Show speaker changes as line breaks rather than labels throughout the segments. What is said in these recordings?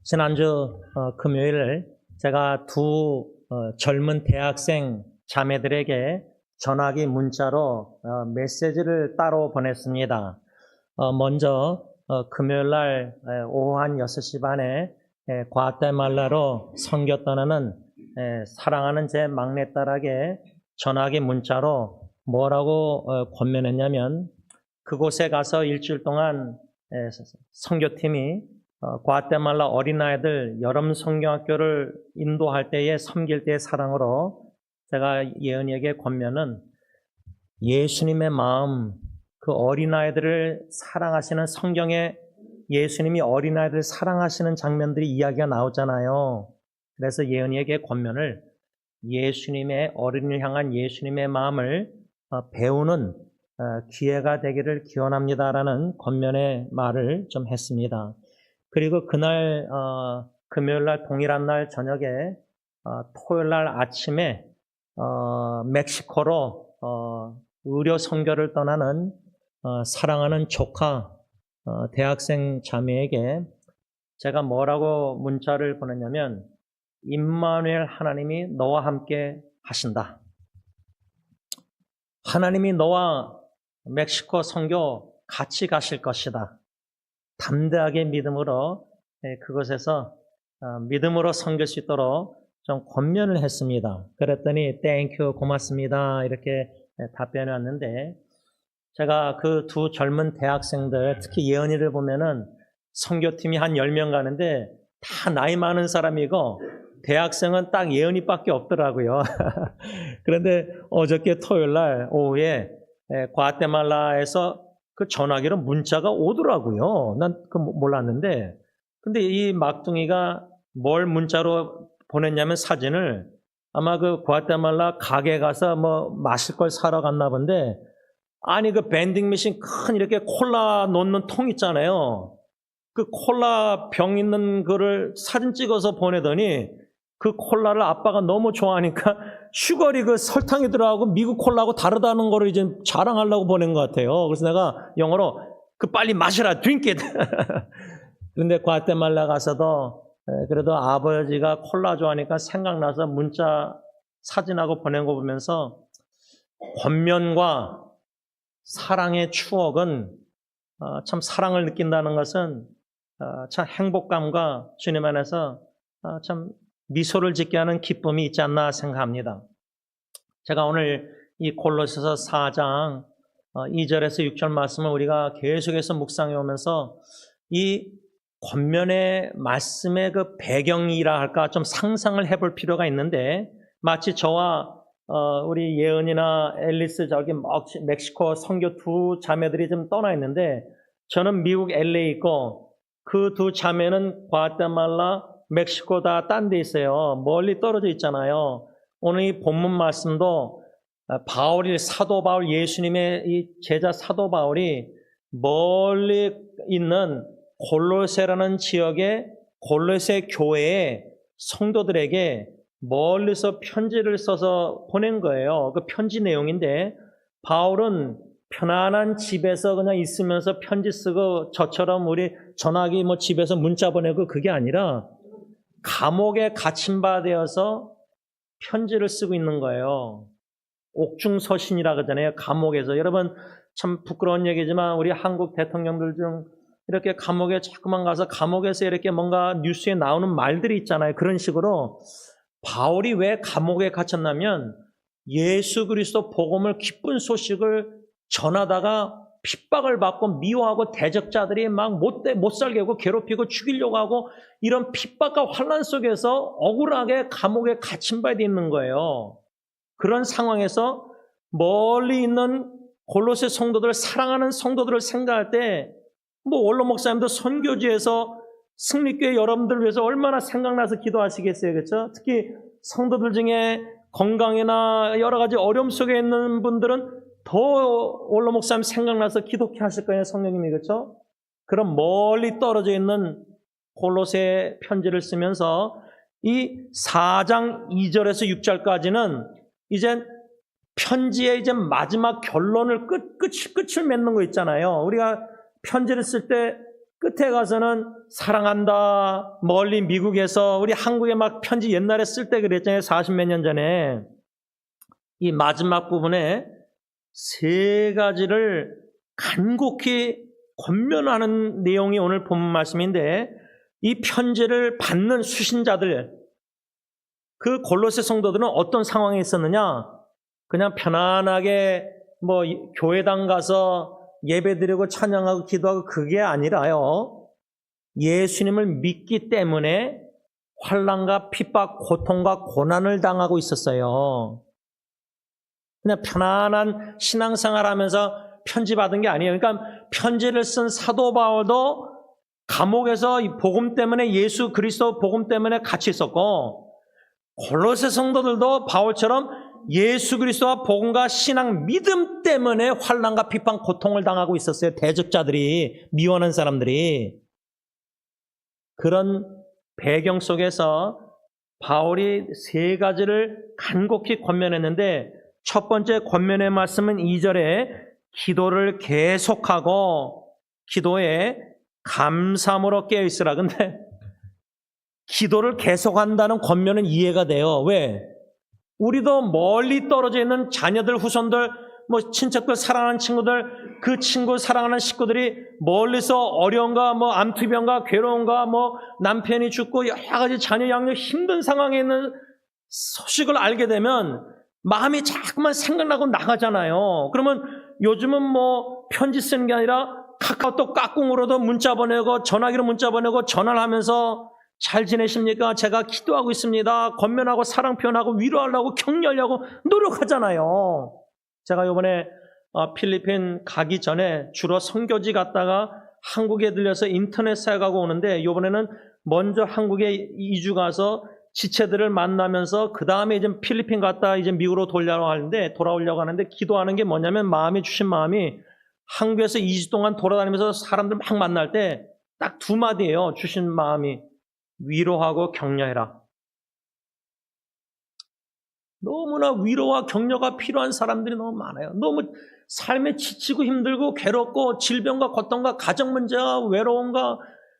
지난주 금요일 제가 두 젊은 대학생 자매들에게 전화기 문자로 메시지를 따로 보냈습니다. 먼저 금요일 날 오후 한 6시 반에 과테말라로 선교 떠나는 사랑하는 제 막내딸에게 전화기 문자로 뭐라고 권면했냐면, 그곳에 가서 일주일 동안 선교팀이 과테말라 어린아이들 여름 성경학교를 인도할 때에 섬길 때의 사랑으로 제가 예은이에게 권면은, 예수님의 마음, 그 어린아이들을 사랑하시는, 성경에 예수님이 어린아이들을 사랑하시는 장면들이 이야기가 나오잖아요. 그래서 예은이에게 권면을, 예수님의 어린이를 향한 예수님의 마음을 배우는 기회가 되기를 기원합니다라는 권면의 말을 좀 했습니다. 그리고 그날 금요일날 동일한 날 저녁에 토요일날 아침에 멕시코로 의료 선교를 떠나는 사랑하는 조카 대학생 자매에게 제가 뭐라고 문자를 보냈냐면, 임마누엘 하나님이 너와 함께 하신다. 하나님이 너와 멕시코 선교 같이 가실 것이다. 담대하게 믿음으로 그곳에서 믿음으로 섬길 수 있도록 좀 권면을 했습니다. 그랬더니 땡큐 고맙습니다 이렇게 답변이 왔는데, 제가 그 두 젊은 대학생들, 특히 예은이를 보면은 선교팀이 한 10명 가는데 다 나이 많은 사람이고 대학생은 딱 예은이밖에 없더라고요. 그런데 어저께 토요일 날 오후에 과테말라에서 그 전화기로 문자가 오더라고요. 난 그 몰랐는데. 근데 이 막둥이가 뭘 문자로 보냈냐면, 사진을 아마 그 과테말라 가게 가서 뭐 마실 걸 사러 갔나 본데, 아니 그 밴딩 머신 큰 이렇게 콜라 놓는 통 있잖아요. 그 콜라 병 있는 거를 사진 찍어서 보내더니, 그 콜라를 아빠가 너무 좋아하니까 슈거리 그 설탕이 들어가고 미국 콜라하고 다르다는 거를 이제 자랑하려고 보낸 것 같아요. 그래서 내가 영어로 그 빨리 마시라, drink it. 그런데 과테말라 가서도 그래도 아버지가 콜라 좋아하니까 생각나서 문자 사진하고 보낸 거 보면서, 권면과 사랑의 추억은 참, 사랑을 느낀다는 것은 참 행복감과 주님 안에서 참 미소를 짓게 하는 기쁨이 있지 않나 생각합니다. 제가 오늘 이 골로새서 4장 2절에서 6절 말씀을 우리가 계속해서 묵상해 오면서 이 권면의 말씀의 그 배경이라 할까 좀 상상을 해볼 필요가 있는데, 마치 저와 우리 예은이나 앨리스 저기 멕시코 선교 두 자매들이 좀 떠나 있는데, 저는 미국 LA 있고 그 두 자매는 과테말라, 멕시코 다 딴 데 있어요. 멀리 떨어져 있잖아요. 오늘 이 본문 말씀도 바울이, 사도 바울, 예수님의 이 제자 사도 바울이 멀리 있는 골로새라는 지역의 골로새 교회의 성도들에게 멀리서 편지를 써서 보낸 거예요. 그 편지 내용인데, 바울은 편안한 집에서 그냥 있으면서 편지 쓰고, 저처럼 우리 전화기 뭐 집에서 문자 보내고 그게 아니라 감옥에 갇힌 바 되어서 편지를 쓰고 있는 거예요. 옥중서신이라 그러잖아요. 감옥에서. 여러분 참 부끄러운 얘기지만 우리 한국 대통령들 중 이렇게 감옥에 자꾸만 가서 감옥에서 이렇게 뭔가 뉴스에 나오는 말들이 있잖아요. 그런 식으로 바울이 왜 감옥에 갇혔냐면, 예수 그리스도 복음을, 기쁜 소식을 전하다가 핍박을 받고 미워하고 대적자들이 막 못 살게 하고 괴롭히고 죽이려고 하고, 이런 핍박과 환난 속에서 억울하게 감옥에 갇힌 바 있는 거예요. 그런 상황에서 멀리 있는 골로새 성도들, 사랑하는 성도들을 생각할 때, 뭐 원로 목사님도 선교지에서 승리교회 여러분들 위해서 얼마나 생각나서 기도하시겠어요, 그렇죠? 특히 성도들 중에 건강이나 여러 가지 어려움 속에 있는 분들은 더 원로 목사님 생각나서 기도케 하실 거예요, 성령님이, 그렇죠? 그럼 멀리 떨어져 있는 골로새 편지를 쓰면서 이 4장 2절에서 6절까지는 이제 편지의 이제 마지막 결론을 끝을 맺는 거 있잖아요. 우리가 편지를 쓸 때 끝에 가서는 사랑한다. 멀리 미국에서 우리 한국에 막 편지 옛날에 쓸 때 그랬잖아요. 40몇 년 전에. 이 마지막 부분에 세 가지를 간곡히 권면하는 내용이 오늘 본문 말씀인데, 이 편지를 받는 수신자들, 그 골로새 성도들은 어떤 상황에 있었느냐? 그냥 편안하게 뭐 교회당 가서 예배드리고 찬양하고 기도하고 그게 아니라요. 예수님을 믿기 때문에 환난과 핍박, 고통과 고난을 당하고 있었어요. 그냥 편안한 신앙생활 하면서 편지 받은 게 아니에요. 그러니까 편지를 쓴 사도 바울도 감옥에서 이 복음 때문에, 예수 그리스도 복음 때문에 같이 있었고, 골로새 성도들도 바울처럼 예수 그리스도와 복음과 신앙 믿음 때문에 환난과 비판, 고통을 당하고 있었어요. 대적자들이, 미워하는 사람들이. 그런 배경 속에서 바울이 세 가지를 간곡히 권면했는데, 첫 번째 권면의 말씀은 2절에 기도를 계속하고 기도에 감사함으로 깨어있으라. 근데 기도를 계속한다는 권면은 이해가 돼요. 왜? 우리도 멀리 떨어져 있는 자녀들, 후손들, 뭐 친척들, 사랑하는 친구들, 그 친구 사랑하는 식구들이 멀리서 어려움과 뭐 암투병과 괴로움과 뭐 남편이 죽고 여러 가지 자녀 양육 힘든 상황에 있는 소식을 알게 되면 마음이 자꾸만 생각나고 나가잖아요. 그러면 요즘은 뭐 편지 쓰는 게 아니라 카카오톡 까꿍으로도 문자 보내고 전화기로 문자 보내고 전화를 하면서 잘 지내십니까? 제가 기도하고 있습니다. 권면하고 사랑 표현하고 위로하려고 격려하려고 노력하잖아요. 제가 이번에 필리핀 가기 전에 주로 선교지 갔다가 한국에 들려서 인터넷 사역하고 오는데, 이번에는 먼저 한국에 2주 가서 지체들을 만나면서 그 다음에 이제 필리핀 갔다 이제 미국으로 돌아오려고 하는데, 기도하는 게 뭐냐면, 마음이 주신 마음이 한국에서 2주 동안 돌아다니면서 사람들 막 만날 때 딱 두 마디예요. 주신 마음이 위로하고 격려해라. 너무나 위로와 격려가 필요한 사람들이 너무 많아요. 너무 삶에 지치고 힘들고 괴롭고 질병과 고통과 가정 문제와 외로움과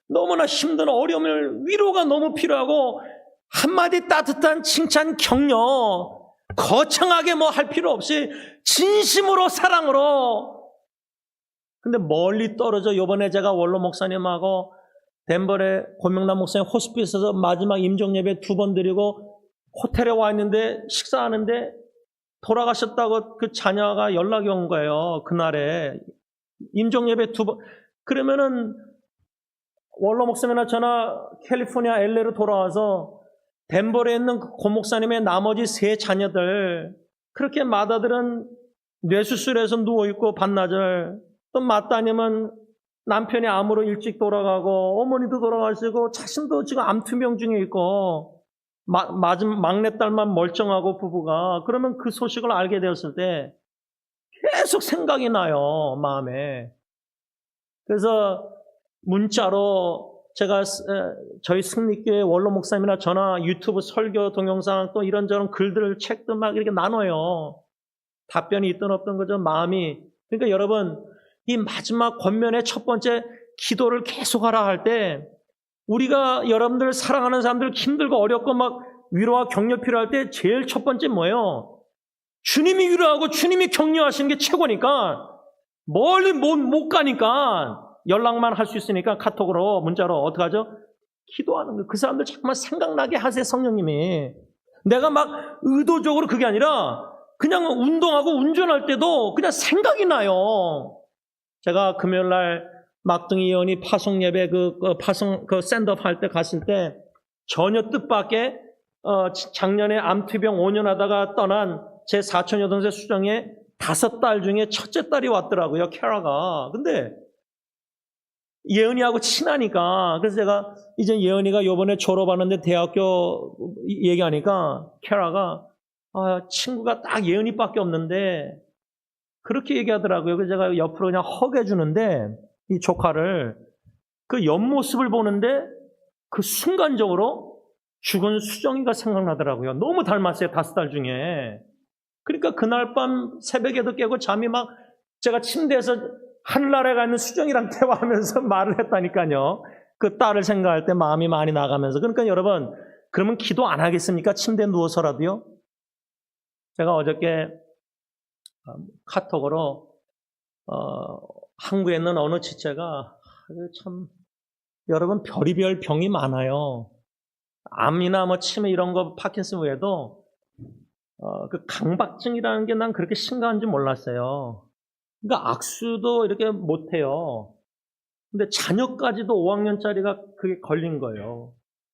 너무나 힘든 어려움을, 위로가 너무 필요하고, 한마디 따뜻한 칭찬, 격려, 거창하게 뭐 할 필요 없이 진심으로 사랑으로. 근데 멀리 떨어져, 이번에 제가 원로 목사님하고 덴버의 고명남 목사님 호스피스에서 마지막 임종 예배 2번 드리고 호텔에 와 있는데 식사하는데 돌아가셨다고 그 자녀가 연락이 온 거예요. 그날에 임종 예배 2번. 그러면은 원로 목사님이나 저나 캘리포니아 LA로 돌아와서 덴버에 있는 고 목사님의 나머지 3 자녀들, 그렇게 맏아들은 뇌수술해서 누워있고 반나절, 또 맏따님은 남편이 암으로 일찍 돌아가고 어머니도 돌아가시고 자신도 지금 암투병 중에 있고 막내딸만 멀쩡하고 부부가. 그러면 그 소식을 알게 되었을 때 계속 생각이 나요, 마음에. 그래서 문자로 제가 저희 승리교회 원로 목사님이나 저나 유튜브 설교 동영상 또 이런저런 글들, 책도 막 이렇게 나눠요. 답변이 있든 없든 그저 마음이. 그러니까 여러분, 이 마지막 권면의 첫 번째 기도를 계속하라 할 때, 우리가 여러분들 사랑하는 사람들 힘들고 어렵고 막 위로와 격려 필요할 때 제일 첫 번째 뭐예요? 주님이 위로하고 주님이 격려하시는 게 최고니까, 멀리 못 가니까 연락만 할 수 있으니까 카톡으로, 문자로 어떻게 하죠? 기도하는 거예요. 그 사람들 자꾸만 생각나게 하세요, 성령님이. 내가 막 의도적으로, 그게 아니라 그냥 운동하고 운전할 때도 그냥 생각이 나요. 제가 금요일 날 막둥이 예언이 파송 예배 샌드업 할 때 갔을 때, 전혀 뜻밖의 작년에 암투병 5년 하다가 떠난 제 사촌 여동생 수정의 5딸 중에 첫째 딸이 왔더라고요, 캐라가. 근데 예은이하고 친하니까, 그래서 제가 이제 예은이가 요번에 졸업하는데 대학교 얘기하니까 캐라가 친구가 딱 예은이밖에 없는데 그렇게 얘기하더라고요. 그래서 제가 옆으로 그냥 허게주는데, 이 조카를, 그 옆모습을 보는데 그 순간적으로 죽은 수정이가 생각나더라고요. 너무 닮았어요, 5달 중에. 그러니까 그날 밤 새벽에도 깨고 잠이 막, 제가 침대에서 하늘나라에 가 있는 수정이랑 대화하면서 말을 했다니까요. 그 딸을 생각할 때 마음이 많이 나가면서. 그러니까 여러분, 그러면 기도 안 하겠습니까? 침대에 누워서라도요? 제가 어저께 카톡으로 한국에 있는 어느 지체가 참 여러분 별의별 병이 많아요. 암이나 뭐 치매 이런 거 파킨슨 외에도 그 강박증이라는 게 난 그렇게 심각한지 몰랐어요. 그러니까 악수도 이렇게 못해요. 근데 자녀까지도 5학년짜리가 그게 걸린 거예요.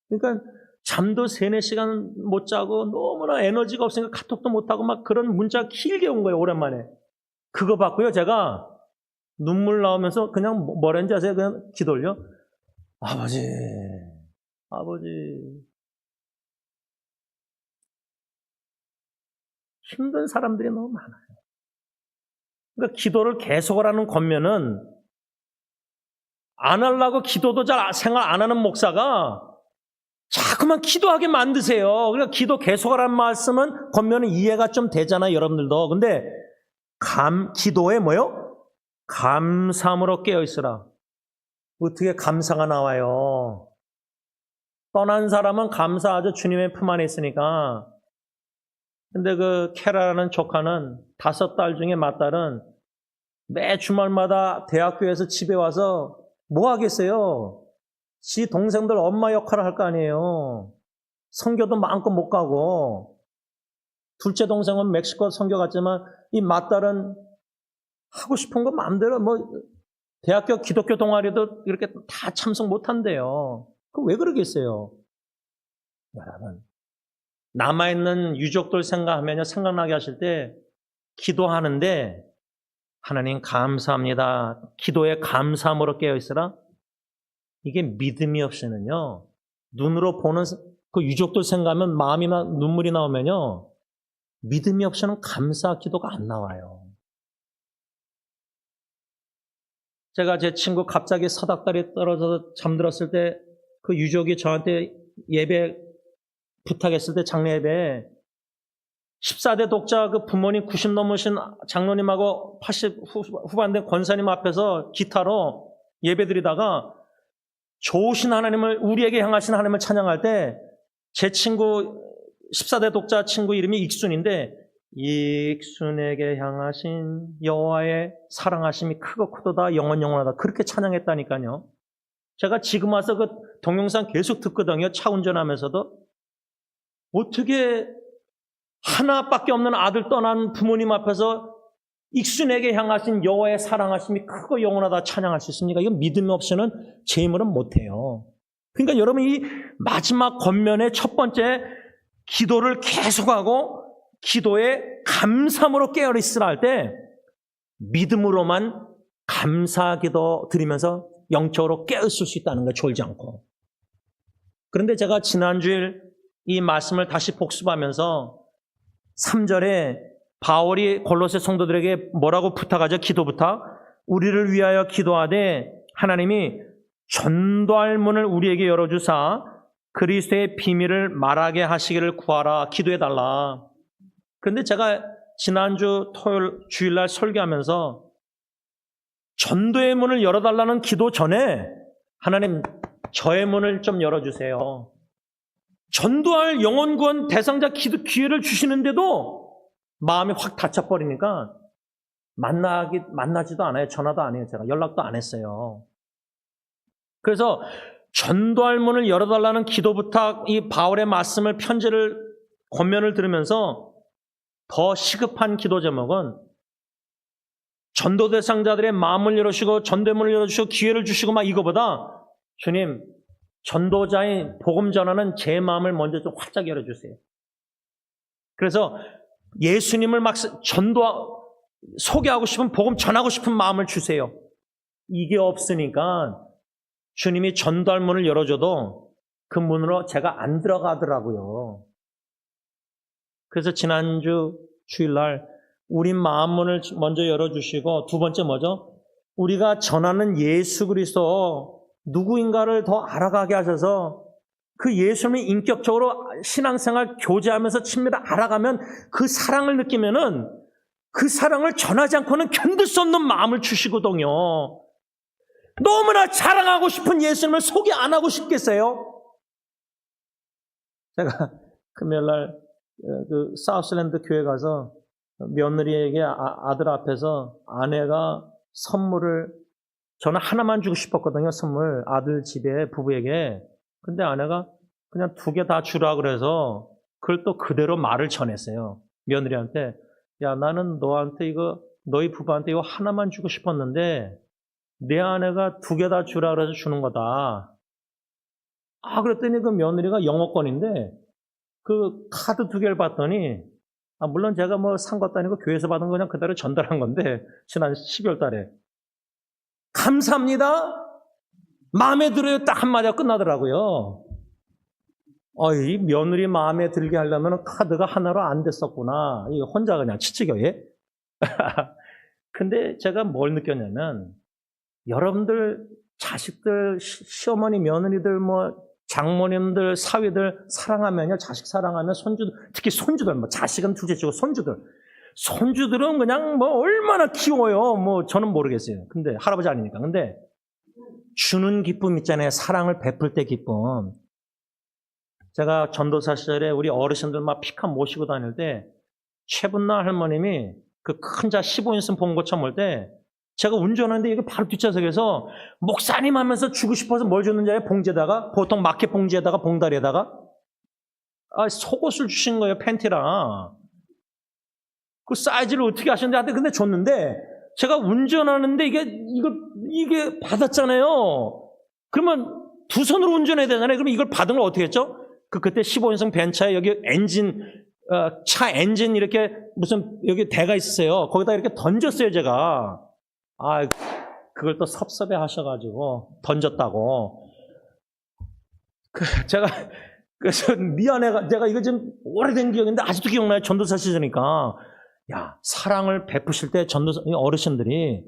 그러니까 잠도 3, 4시간 못 자고 너무나 에너지가 없으니까 카톡도 못하고 막 그런 문자가 길게 온 거예요, 오랜만에. 그거 받고요, 제가 눈물 나오면서 그냥 뭐랬는지 아세요? 그냥 기도 올려. 아버지. 힘든 사람들이 너무 많아요. 그러니까 기도를 계속하라는 권면은 안 하려고 기도도 잘 생각 안 하는 목사가 자꾸만 기도하게 만드세요. 그러니까 기도 계속하라는 말씀은 권면은 이해가 좀 되잖아요, 여러분들도. 근데 기도에 뭐요? 감사함으로 깨어있으라. 어떻게 감사가 나와요? 떠난 사람은 감사하죠. 주님의 품 안에 있으니까. 근데 그 케라라는 조카는 5딸 중에 맏딸은 매 주말마다 대학교에서 집에 와서 뭐 하겠어요? 지 동생들 엄마 역할을 할 거 아니에요. 선교도 마음껏 못 가고. 둘째 동생은 멕시코 선교 갔지만 이 맏딸은 하고 싶은 거 마음대로 대학교 기독교 동아리도 이렇게 다 참석 못 한대요. 그 왜 그러겠어요? 여러분, 남아있는 유족들 생각나게 하실 때 기도하는데 하나님 감사합니다. 기도에 감사함으로 깨어있으라. 이게 믿음이 없이는요, 눈으로 보는 그 유족들 생각하면 마음이나 눈물이 나오면요, 믿음이 없이는 감사 기도가 안 나와요. 제가 제 친구 갑자기 서닥다리 떨어져서 잠들었을 때 그 유족이 저한테 예배 부탁했을 때 장례 예배 14대 독자 그 부모님 90 넘으신 장로님하고 80 후반 된 권사님 앞에서 기타로 예배 드리다가 좋으신 하나님을, 우리에게 향하신 하나님을 찬양할 때 제 친구 14대 독자 친구 이름이 익순인데, 익순에게 향하신 여호와의 사랑하심이 크고 크도다 영원하다, 그렇게 찬양했다니까요. 제가 지금 와서 그 동영상 계속 듣거든요. 차 운전하면서도. 어떻게 하나밖에 없는 아들 떠난 부모님 앞에서 익순에게 향하신 여호와의 사랑하심이 크고 영원하다 찬양할 수 있습니까? 이건 믿음이 없이는 제 힘으로는 못해요. 그러니까 여러분, 이 마지막 권면의 첫 번째, 기도를 계속하고 기도에 감사함으로 깨어있으라 할 때 믿음으로만 감사기도 드리면서 영적으로 깨어있을 수 있다는 거예요. 졸지 않고. 그런데 제가 지난주일 이 말씀을 다시 복습하면서 3절에 바울이 골로새 성도들에게 뭐라고 부탁하죠? 기도 부탁. 우리를 위하여 기도하되 하나님이 전도할 문을 우리에게 열어주사 그리스도의 비밀을 말하게 하시기를 구하라. 기도해달라. 그런데 제가 지난주 주일날 설교하면서 전도의 문을 열어달라는 기도 전에 하나님, 저의 문을 좀 열어주세요. 전도할 영혼 구원 대상자 기회를 주시는데도 마음이 확 닫혀버리니까 만나지도 않아요. 전화도 안 해요. 제가 연락도 안 했어요. 그래서 전도할 문을 열어달라는 기도 부탁, 이 바울의 말씀을, 권면을 들으면서 더 시급한 기도 제목은 전도 대상자들의 마음을 열어주시고 전도문을 열어주시고 기회를 주시고 막 이거보다, 주님, 전도자의 복음 전하는 제 마음을 먼저 좀 활짝 열어주세요. 그래서 예수님을 막 소개하고 싶은, 복음 전하고 싶은 마음을 주세요. 이게 없으니까 주님이 전도할 문을 열어줘도 그 문으로 제가 안 들어가더라고요. 그래서 지난주 주일날 우리 마음 문을 먼저 열어주시고, 두 번째 뭐죠? 우리가 전하는 예수 그리스도 누구인가를 더 알아가게 하셔서 그 예수님을 인격적으로 신앙생활 교제하면서 친밀히 알아가면 그 사랑을 느끼면은 그 사랑을 전하지 않고는 견딜 수 없는 마음을 주시거든요. 너무나 자랑하고 싶은 예수님을 소개 안 하고 싶겠어요? 제가 금요일날 그 사우스랜드 교회 가서 며느리에게 아들 앞에서 아내가 선물을, 저는 하나만 주고 싶었거든요, 선물. 아들 집에 부부에게. 근데 아내가 그냥 2개 다 주라 그래서 그걸 또 그대로 말을 전했어요. 며느리한테. 야, 나는 너한테 이거, 너희 부부한테 이거 하나만 주고 싶었는데 내 아내가 2개 다 주라 그래서 주는 거다. 그랬더니 그 며느리가 영어권인데 그 카드 2개를 봤더니, 물론 제가 뭐 산 것도 아니고 교회에서 받은 거 그냥 그대로 전달한 건데, 지난 12월 달에. 감사합니다. 마음에 들어요. 딱 한마디가 끝나더라고요. 이 며느리 마음에 들게 하려면 카드가 하나로 안 됐었구나. 이거 혼자 그냥 치치교에. 근데 제가 뭘 느꼈냐면, 여러분들 자식들, 시어머니, 며느리들, 뭐 장모님들, 사위들 사랑하면요, 자식 사랑하면 손주들, 특히 손주들, 뭐 자식은 둘째치고 손주들은 그냥 뭐 얼마나 키워요. 뭐 저는 모르겠어요. 근데 할아버지 아니니까. 근데 주는 기쁨 있잖아요. 사랑을 베풀 때 기쁨. 제가 전도사 시절에 우리 어르신들 막 피카 모시고 다닐 때 최분나 할머님이 그 큰 자 15인승 봉고차 몰 때 제가 운전하는데 이게 바로 뒷좌석에서 목사님 하면서 주고 싶어서 뭘 줬는지 알아요? 봉지에다가, 보통 마켓 봉지에다가, 봉다리에다가 속옷을 주신 거예요. 팬티랑. 그 사이즈를 어떻게 하셨는데 하여튼 근데 줬는데, 제가 운전하는데 이게 받았잖아요. 그러면 2손으로 운전해야 되잖아요. 그러면 이걸 받은 걸 어떻게 했죠? 그때 15인승 벤차에 여기 엔진, 차 엔진 이렇게 무슨 여기 대가 있었어요. 거기다 이렇게 던졌어요, 제가. 그걸 또 섭섭해 하셔가지고 던졌다고. 그래서 미안해가, 내가 이거 좀 오래된 기억인데 아직도 기억나요. 전도사 시절이니까. 야, 사랑을 베푸실 때 전도사 어르신들이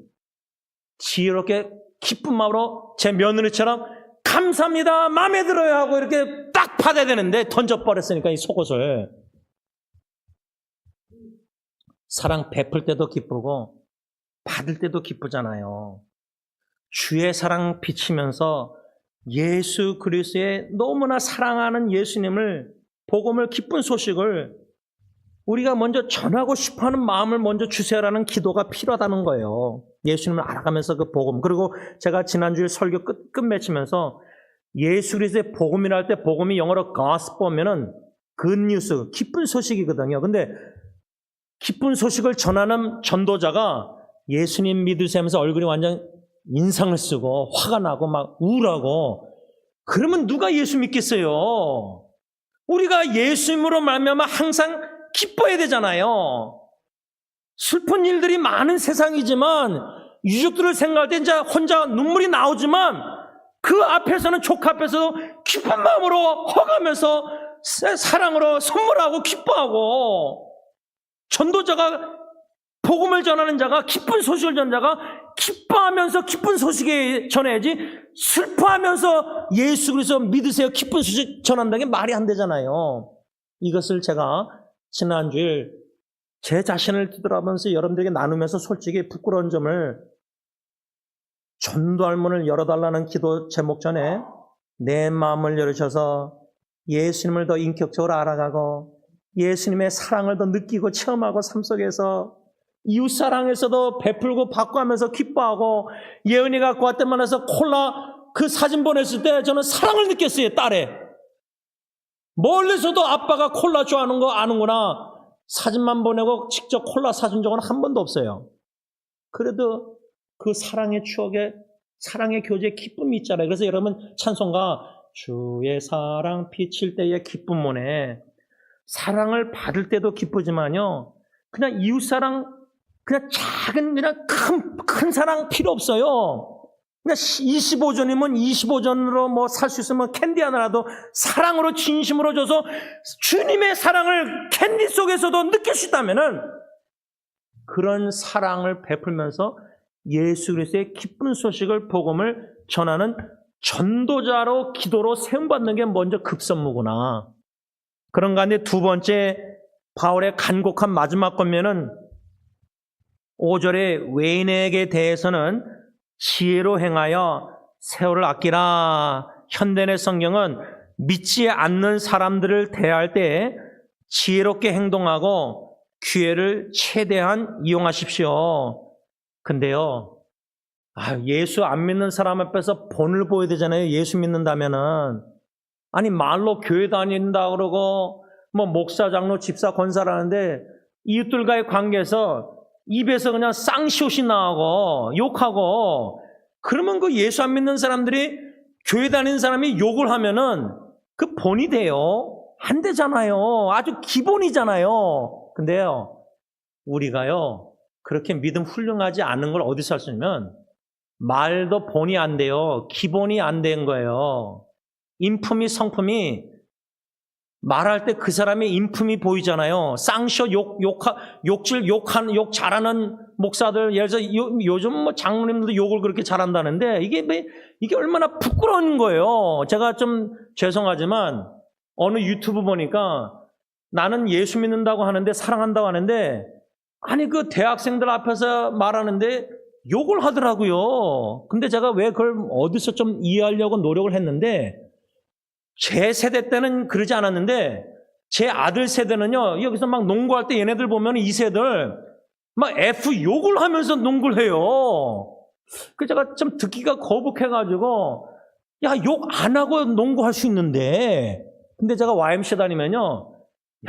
지혜롭게 기쁜 마음으로 제 며느리처럼 감사합니다, 마음에 들어요 하고 이렇게 딱 받아야 되는데 던져버렸으니까 이 속옷을. 사랑 베풀 때도 기쁘고 받을 때도 기쁘잖아요. 주의 사랑 비치면서 예수 그리스도의 너무나 사랑하는 예수님을, 복음을, 기쁜 소식을 우리가 먼저 전하고 싶어하는 마음을 먼저 주세요라는 기도가 필요하다는 거예요. 예수님을 알아가면서 그 복음. 그리고 제가 지난주에 설교 끝맺히면서 예수 그리스도의 복음이라 할 때, 복음이 영어로 gospel면은 굿뉴스, 기쁜 소식이거든요. 근데 기쁜 소식을 전하는 전도자가 예수님 믿으시면서 얼굴이 완전 인상을 쓰고 화가 나고 막 우울하고, 그러면 누가 예수 믿겠어요? 우리가 예수님으로 말미암아 항상 기뻐해야 되잖아요. 슬픈 일들이 많은 세상이지만 유족들을 생각할 때 이제 혼자 눈물이 나오지만 그 앞에서는, 조카 앞에서 기쁜 마음으로 허가면서 사랑으로 선물하고 기뻐하고, 전도자가, 복음을 전하는 자가, 기쁜 소식을 전하는 자가 기뻐하면서 기쁜 소식을 전해야지, 슬퍼하면서 예수 그리스도 믿으세요 기쁜 소식 전한다는 게 말이 안 되잖아요. 이것을 제가 지난주에 제 자신을 뒤돌아보면서 여러분들에게 나누면서 솔직히 부끄러운 점을, 전도할 문을 열어달라는 기도 제목 전에 내 마음을 열으셔서 예수님을 더 인격적으로 알아가고 예수님의 사랑을 더 느끼고 체험하고, 삶 속에서 이웃사랑에서도 베풀고 받고 하면서 기뻐하고, 예은이가 갖고 왔던 만나서 콜라 그 사진 보냈을 때 저는 사랑을 느꼈어요. 딸에 멀리서도 아빠가 콜라 좋아하는 거 아는구나. 사진만 보내고 직접 콜라 사준 적은 한 번도 없어요. 그래도 그 사랑의 추억에, 사랑의 교제에 기쁨이 있잖아요. 그래서 여러분 찬송가 주의 사랑 비칠 때의 기쁨 모네, 사랑을 받을 때도 기쁘지만요, 그냥 이웃사랑, 그냥 작은, 그냥 큰 사랑 필요 없어요. 그냥 25전이면 25전으로 뭐 살 수 있으면 캔디 하나라도 사랑으로, 진심으로 줘서 주님의 사랑을 캔디 속에서도 느낄 수 있다면은, 그런 사랑을 베풀면서 예수 그리스도의 기쁜 소식을, 복음을 전하는 전도자로, 기도로 세움받는 게 먼저 급선무구나. 그런 가운데 두 번째, 바울의 간곡한 마지막 권면은 5절의 외인에게 대해서는 지혜로 행하여 세월을 아끼라. 현대의 성경은 믿지 않는 사람들을 대할 때 지혜롭게 행동하고 기회를 최대한 이용하십시오. 근데요, 예수 안 믿는 사람 앞에서 본을 보여야 되잖아요. 예수 믿는다면은. 아니, 말로 교회 다닌다 그러고 뭐 목사, 장로, 집사, 권사라는데 이웃들과의 관계에서 입에서 그냥 쌍시옷이 나오고 욕하고, 그러면 그 예수 안 믿는 사람들이 교회 다니는 사람이 욕을 하면은 그 본이 돼요? 안 되잖아요. 아주 기본이잖아요. 근데요, 우리가요, 그렇게 믿음 훌륭하지 않은 걸 어디서 할 수 있냐면, 말도 본이 안 돼요. 기본이 안 된 거예요. 인품이, 성품이, 말할 때 그 사람의 인품이 보이잖아요. 쌍쇼 욕질 욕 잘하는 목사들, 예를 들어서 요즘 뭐 장로님들도 욕을 그렇게 잘한다는데 이게 얼마나 부끄러운 거예요. 제가 좀 죄송하지만 어느 유튜브 보니까 나는 예수 믿는다고 하는데, 사랑한다고 하는데, 아니 그 대학생들 앞에서 말하는데 욕을 하더라고요. 근데 제가 왜 그걸 어디서 좀 이해하려고 노력을 했는데, 제 세대 때는 그러지 않았는데 제 아들 세대는요, 여기서 막 농구할 때 얘네들 보면 이 세대들 막 F 욕을 하면서 농구를 해요. 그 제가 좀 듣기가 거북해가지고, 야, 욕 안 하고 농구할 수 있는데. 근데 제가 YMCA 다니면요,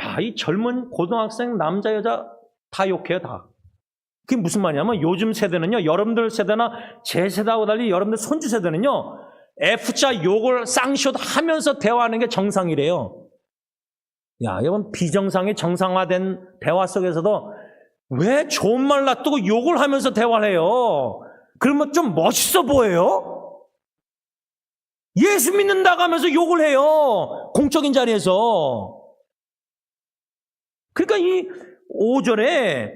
야, 이 젊은 고등학생 남자 여자 다 욕해요, 다. 그게 무슨 말이냐면, 요즘 세대는요, 여러분들 세대나 제 세대하고 달리 여러분들 손주 세대는요, F자 욕을 쌍시옷 하면서 대화하는 게 정상이래요. 야, 여러분, 비정상이 정상화된 대화 속에서도 왜 좋은 말 놔두고 욕을 하면서 대화를 해요? 그러면 좀 멋있어 보여요? 예수 믿는다고 하면서 욕을 해요, 공적인 자리에서. 그러니까 이 5절에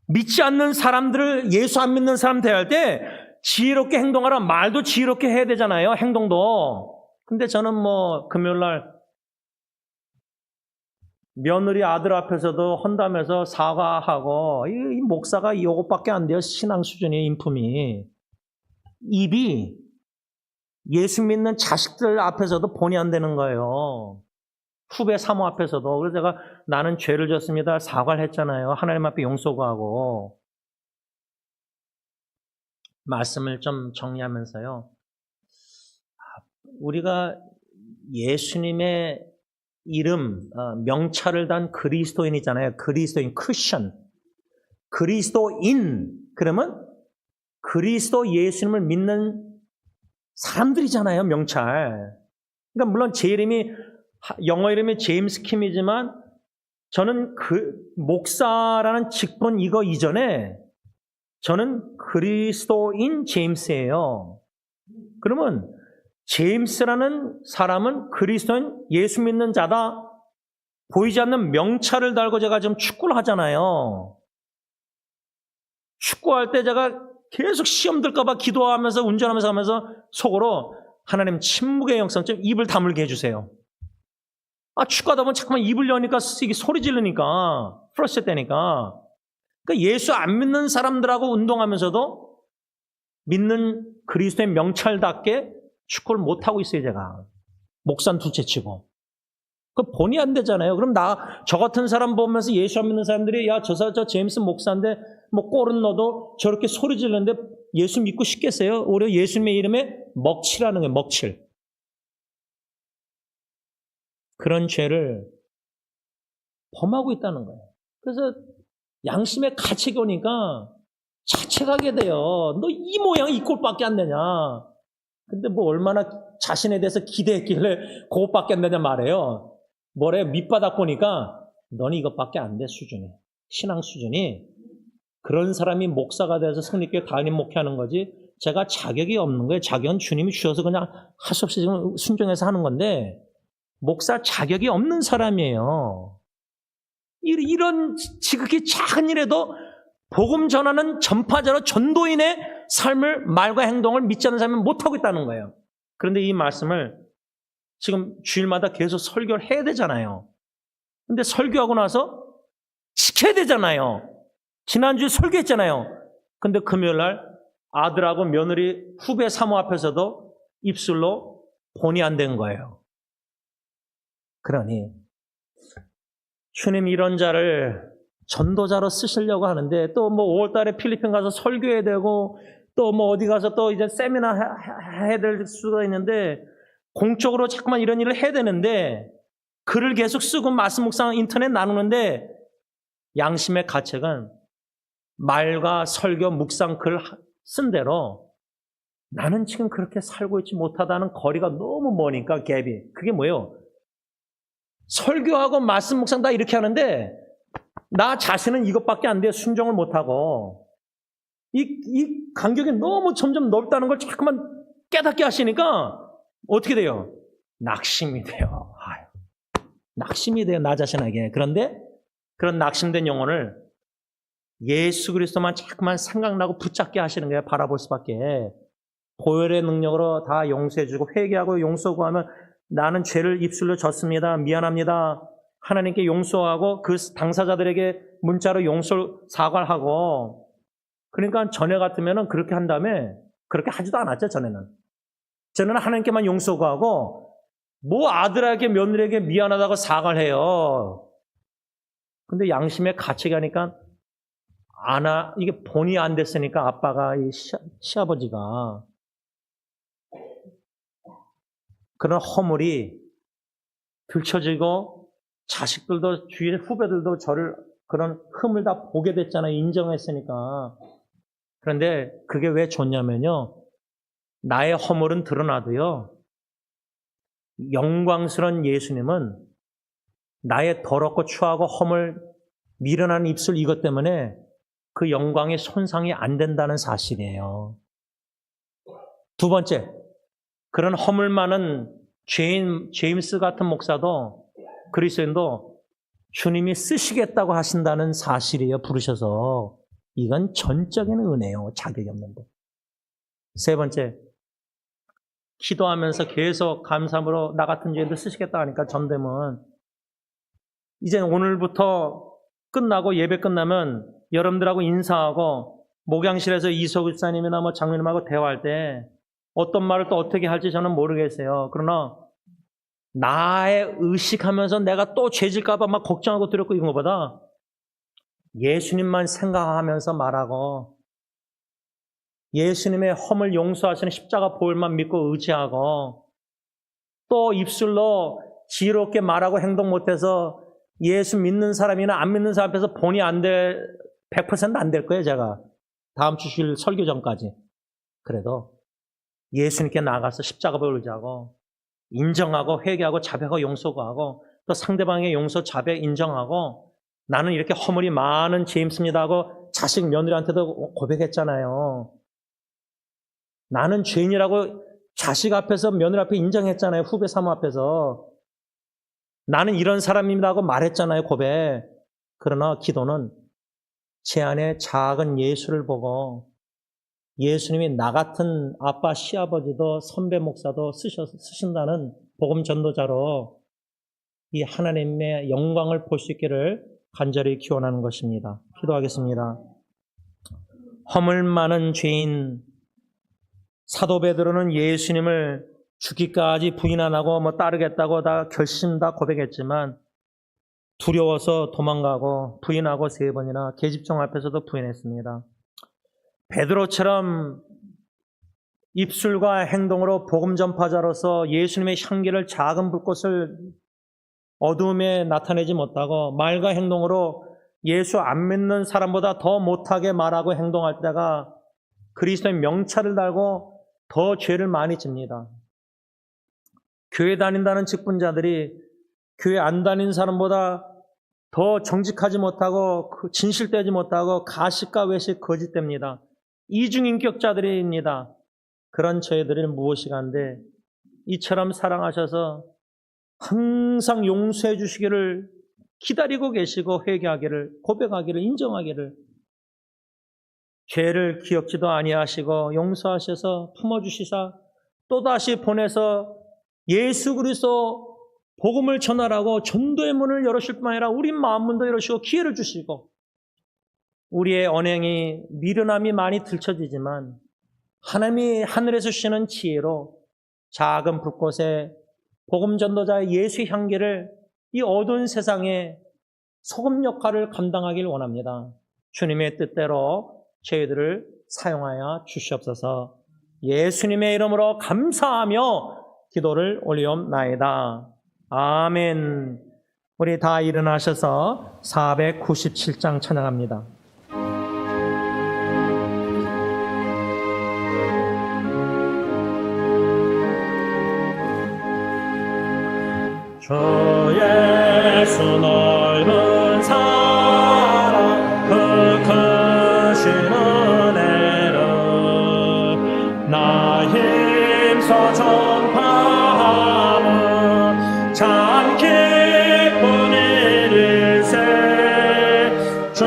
믿지 않는 사람들을 예수 안 믿는 사람 대할 때 지혜롭게 행동하라. 말도 지혜롭게 해야 되잖아요, 행동도. 근데 저는 뭐 금요일날 며느리 아들 앞에서도 헌담해서 사과하고, 이 목사가 이것밖에 안 돼요, 신앙 수준의 인품이. 입이 예수 믿는 자식들 앞에서도 본이 안 되는 거예요. 후배 사모 앞에서도. 그래서 제가 나는 죄를 졌습니다, 사과를 했잖아요. 하나님 앞에 용서 구하고. 말씀을 좀 정리하면서요, 우리가 예수님의 이름, 명찰을 단 그리스도인이잖아요. 그리스도인, 크리스천. 그리스도인, 그러면 그리스도 예수님을 믿는 사람들이잖아요, 명찰. 그러니까 물론 제 이름이, 영어 이름이 제임스 킴이지만 저는 그 목사라는 직분 이거 이전에 저는 그리스도인 제임스예요. 그러면 제임스라는 사람은 그리스도인, 예수 믿는 자다, 보이지 않는 명찰을 달고 제가 지금 축구를 하잖아요. 축구할 때 제가 계속 시험 들까봐 기도하면서 운전하면서 하면서 속으로, 하나님 침묵의 영성 좀 입을 다물게 해주세요. 축구하다 보면 자꾸만 입을 여니까 이게 소리 지르니까, 플러스 때니까. 그러니까 예수 안 믿는 사람들하고 운동하면서도 믿는 그리스도의 명찰답게 축구를 못하고 있어요, 제가. 목산 두째 치고. 그 본이 안 되잖아요. 그럼 저 같은 사람 보면서 예수 안 믿는 사람들이, 야, 저 제임스 목사인데 뭐 골은 넣어도 저렇게 소리 지르는데 예수 믿고 싶겠어요? 오히려 예수님의 이름에 먹칠하는 거예요, 먹칠. 그런 죄를 범하고 있다는 거예요. 그래서 양심의 가책이 오니까 자책하게 돼요. 너 이 모양 이 꼴밖에 안 되냐. 근데 뭐 얼마나 자신에 대해서 기대했길래 그것밖에 안 되냐 말해요. 뭐래, 밑바닥 보니까 너는 이것밖에 안 돼, 수준이. 신앙 수준이. 그런 사람이 목사가 돼서 성립교회 담임 목회하는 거지, 제가 자격이 없는 거예요. 자격은 주님이 주셔서 그냥 할 수 없이 지금 순종해서 하는 건데, 목사 자격이 없는 사람이에요. 이런 지극히 작은 일에도 복음 전하는 전파자로 전도인의 삶을, 말과 행동을 믿지 않는 사람은 못하고 있다는 거예요. 그런데 이 말씀을 지금 주일마다 계속 설교를 해야 되잖아요. 근데 설교하고 나서 지켜야 되잖아요. 지난주에 설교했잖아요. 근데 금요일 날 아들하고 며느리 후배 사모 앞에서도 입술로 본이 안 된 거예요. 그러니 주님 이런 자를 전도자로 쓰시려고 하는데 또 뭐 5월 달에 필리핀 가서 설교해야 되고 또 뭐 어디 가서 또 이제 세미나 해야 될 수가 있는데 공적으로 자꾸만 이런 일을 해야 되는데 글을 계속 쓰고 말씀 묵상 인터넷 나누는데 양심의 가책은 말과 설교 묵상 글 쓴 대로 나는 지금 그렇게 살고 있지 못하다는 거리가 너무 머니까 갭이. 그게 뭐예요? 설교하고 말씀 묵상 다 이렇게 하는데 나 자신은 이것밖에 안 돼. 순종을 못하고 이 간격이 너무 점점 넓다는 걸 자꾸만 깨닫게 하시니까 어떻게 돼요? 낙심이 돼요. 낙심이 돼요, 나 자신에게. 그런데 그런 낙심된 영혼을 예수 그리스도만 자꾸만 생각나고 붙잡게 하시는 거예요. 바라볼 수밖에. 보혈의 능력으로 다 용서해주고 회개하고 용서 구하면 나는 죄를 입술로 졌습니다. 미안합니다. 하나님께 용서하고 그 당사자들에게 문자로 용서 사과를 하고. 그러니까 전에 같으면 그렇게 한 다음에 그렇게 하지도 않았죠. 전에는 하나님께만 용서 구하고 뭐 아들에게 며느리에게 미안하다고 사과를 해요. 근데 양심의 가책이 하니까 이게 본이 안 됐으니까 아빠가 이 시아버지가 그런 허물이 들춰지고 자식들도 주위의 후배들도 저를 그런 흠을 다 보게 됐잖아요. 인정했으니까. 그런데 그게 왜 좋냐면요. 나의 허물은 드러나도요. 영광스러운 예수님은 나의 더럽고 추하고 허물 미련한 입술 이것 때문에 그 영광의 손상이 안 된다는 사실이에요. 두 번째, 그런 허물 많은 제임스 같은 목사도 그리스도인도 주님이 쓰시겠다고 하신다는 사실이에요. 부르셔서. 이건 전적인 은혜예요. 자격이 없는데. 세 번째, 기도하면서 계속 감사함으로 나 같은 죄인도 쓰시겠다 하니까 전되면 이제 오늘부터 끝나고 예배 끝나면 여러분들하고 인사하고 목양실에서 이소 집사님이나 뭐 장로님하고 대화할 때 어떤 말을 또 어떻게 할지 저는 모르겠어요. 그러나 나의 의식하면서 내가 또 죄질까 봐 막 걱정하고 두렵고 이런 것보다 예수님만 생각하면서 말하고 예수님의 허물 용서하시는 십자가 보혈만 믿고 의지하고 또 입술로 지혜롭게 말하고 행동 못해서 예수 믿는 사람이나 안 믿는 사람 앞에서 본이 안 돼, 100% 안 될 거예요, 제가. 다음 주 주일 설교 전까지. 그래도 예수님께 나가서 십자가 보혈자고 인정하고 회개하고 자백하고 용서하고 또 상대방의 용서, 자백, 인정하고 나는 이렇게 허물이 많은 제임스입니다 하고 자식 며느리한테도 고백했잖아요. 나는 죄인이라고 자식 앞에서 며느리 앞에 인정했잖아요. 후배 사모 앞에서. 나는 이런 사람입니다 하고 말했잖아요. 고백. 그러나 기도는 제 안에 작은 예수를 보고 예수님이 나 같은 아빠, 시아버지도 선배 목사도 쓰신다는 복음 전도자로 이 하나님의 영광을 볼 수 있기를 간절히 기원하는 것입니다. 기도하겠습니다. 허물 많은 죄인 사도 베드로는 예수님을 죽기까지 부인 안 하고 뭐 따르겠다고 다 결심 다 고백했지만 두려워서 도망가고 부인하고 3번이나 계집종 앞에서도 부인했습니다. 베드로처럼 입술과 행동으로 복음 전파자로서 예수님의 향기를 작은 불꽃을 어두움에 나타내지 못하고 말과 행동으로 예수 안 믿는 사람보다 더 못하게 말하고 행동할 때가 그리스도의 명찰을 달고 더 죄를 많이 집니다. 교회 다닌다는 직분자들이 교회 안 다니는 사람보다 더 정직하지 못하고 진실되지 못하고 가식과 외식 거짓됩니다. 이중인격자들입니다. 그런 저희들은 무엇이가 한데 이처럼 사랑하셔서 항상 용서해 주시기를 기다리고 계시고 회개하기를 고백하기를 인정하기를 죄를 기억지도 아니하시고 용서하셔서 품어주시사 또다시 보내서 예수 그리스도 복음을 전하라고 전도의 문을 열으실 뿐만 아니라 우리 마음 문도 열으시고 기회를 주시고 우리의 언행이 미련함이 많이 들춰지지만 하나님이 하늘에서 주시는 지혜로 작은 불꽃에 복음 전도자의 예수 향기를 이 어두운 세상에 소금 역할을 감당하길 원합니다. 주님의 뜻대로 저희들을 사용하여 주시옵소서. 예수님의 이름으로 감사하며 기도를 올리옵나이다. 아멘. 우리 다 일어나셔서 497장 찬양합니다. 주 예수 넓은 사랑 그 크신 은혜를 나 힘써 전파하며 참 기쁜 일일세. 주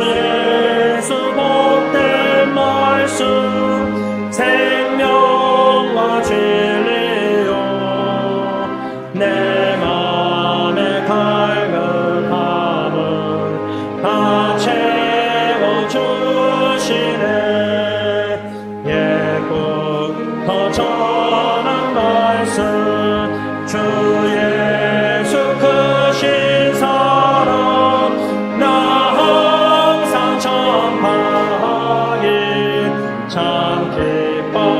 예수 복된 말씀 생명과 진리요 내 다 채워주시네. 예부터 전한 말씀 주 예수 크신 사랑 나 항상 전파하기 참 기뻐하노라.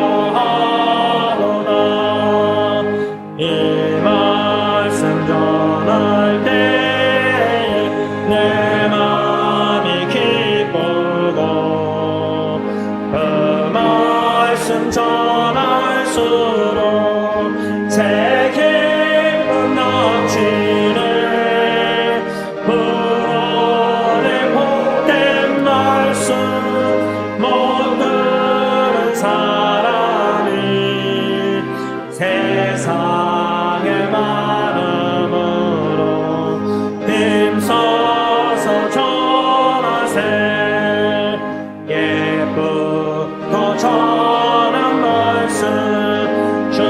이 말씀 전할 때에 내 마음이 기쁘고 그 말씀 전할수록 새 기쁨 넘치네. 불어내 복된 말씀 못 들은 사람이 세상의 많음으로 힘써서 전하세. 예부터 전한 말씀 주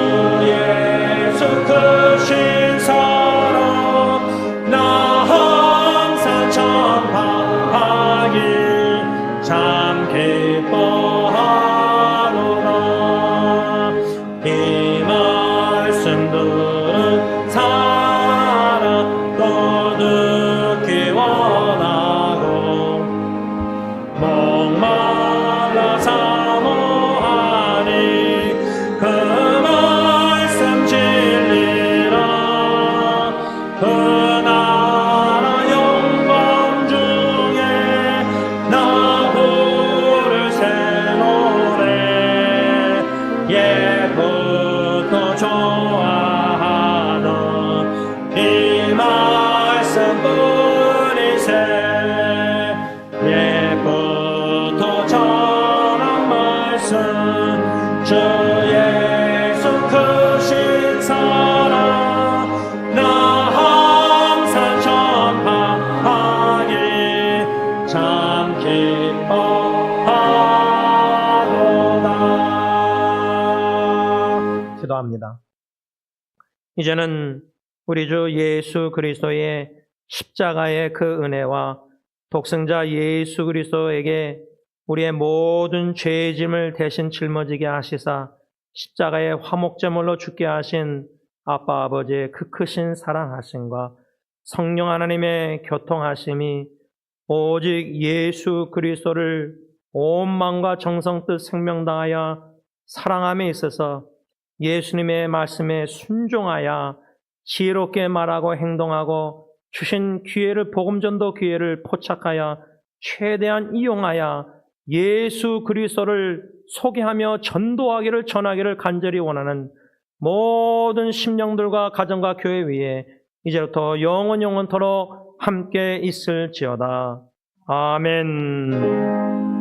예수 크신 사랑 나 항상 전파하기 참 기뻐하노라. 이 말씀 들은 사랑 또 듣기 원하고 목말라 사모하니 그 말씀 진리라. 그 나라 영광 중에 나 부를 새 노래. 예부터 좋아하던 이 말씀뿐이세. 예부터 전한 말씀 주 예수 크신 사랑 나 항상 전파하기 참 기뻐하노라. 기도합니다. 이제는 우리 주 예수 그리스도의 십자가의 그 은혜와 독생자 예수 그리스도에게 우리의 모든 죄의 짐을 대신 짊어지게 하시사 십자가의 화목제물로 죽게 하신 아빠 아버지의 그 크신 사랑하심과 성령 하나님의 교통하심이 오직 예수 그리스도를 온 마음과 정성 뜻 생명 다하여 사랑함에 있어서 예수님의 말씀에 순종하여 지혜롭게 말하고 행동하고 주신 기회를 복음전도 기회를 포착하여 최대한 이용하여 예수 그리스도를 소개하며 전도하기를 전하기를 간절히 원하는 모든 심령들과 가정과 교회 위에 이제부터 영원토록 함께 있을지어다. 아멘.